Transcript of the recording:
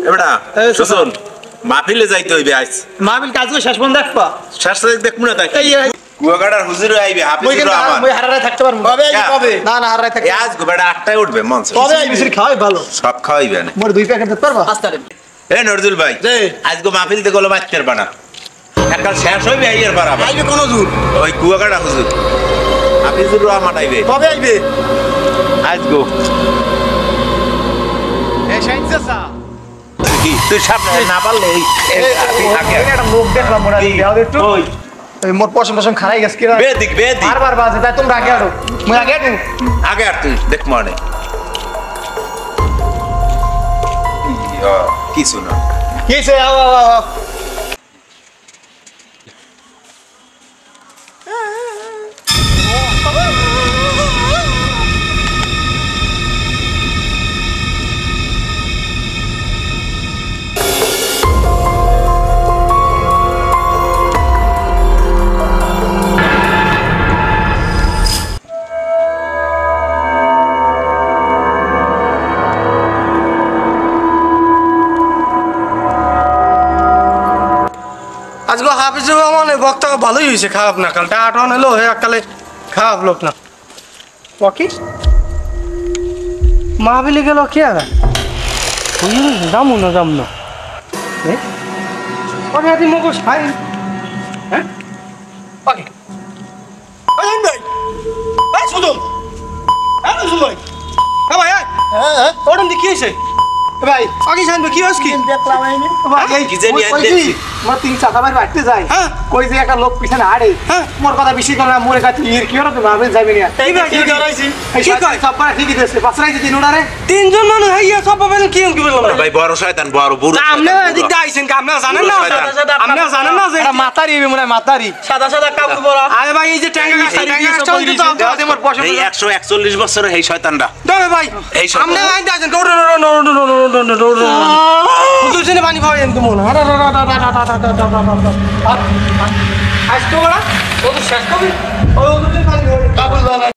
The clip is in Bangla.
এবড়া শুন মাহফিলে যাইতে হইবে আজ মাহফিল কাজ শেষ পর্যন্ত দেখবা শেষ দেখমু না তাই কুয়াকাটার হুজুর আইবে হাফিজুর রহমান মই হারারে থাকতে পারবো কবে না না হারারে থাকতে আজ গোবেড়া 8টায় উঠবে মঞ্চ কবে আইবি সির খাওয়াই ভালো সব খাওয়াইবে না মোর 2 প্যাকেট দিতে পারবা আস্তারে এ নরজুল ভাই আজ গো মাহফিল তে গলো মাইতের বানা এককাল শেষ হইবে আইয়ার বারাবা আইবে কোন হুজুর ওই কুয়াকাটা হুজুর হাফিজুর রহমান আইবে কবে আইবে আজ গো এ শাইনসা কি তুই সামনে না পারলে আগে একটা লোক দেখলাম মোরা দেও একটু এই মোর পছন্দ খারাই গেছে কি বেদিক বারবার বাজে তাই তোমরা আগে আরো মই আগে আগে আর তুই দেখ মানে কিছু না কিছে আও আজকে হাফিজুর রহমানের বক্তা ভালোই হয়েছে খারাপ না কাল টাকা হলো হে কালে খারাপ লোক না ওকে মাহবিলে গেল কি আর যামু না ওকে আদি মগো সাই হ্যাঁ ওকে ভাই ভাই সুদম হ্যাঁ সুদম ভাই হ্যাঁ ওরম দেখিয়েছে ভাই আগে জানবে কি হচ্ছে কি দেখলাম আমি ভাই কি জানি আর দেখছি মোর তিন চাকা বাড়ি বাড়তে যায় হ্যাঁ কই যে একটা লোক পিছনে আড়ে হ্যাঁ মোর কথা বেশি করে মোরে কাছে ইর কি হলো তো ভাবে যাবে না এই ভাই কি করাইছি কি কই সব পারা ঠিকই দেছে পাছরাইছে তিন ওড়ারে তিনজন মানুষ হইয়া সব পাবেন কি বললাম ভাই বড় শয়তান বড় বুড়ো আপনি এদিক দিয়ে আইছেন আপনি জানেন না আপনি জানেন না যে মাতারি মনে মাতারি সাদা সাদা কাপড় পরা আরে ভাই এই যে ট্যাঙ্গা চলতে তো মোর পছন্দ এই 141 বছরের এই শয়তানটা দাও ভাই এই আপনি আইন দাইছেন হুজুর জেনে পানি খাওয়াই এমন মনে আজ তো বড়া ও তো শেষ কবি ও হুজুর পানি খাওয়াই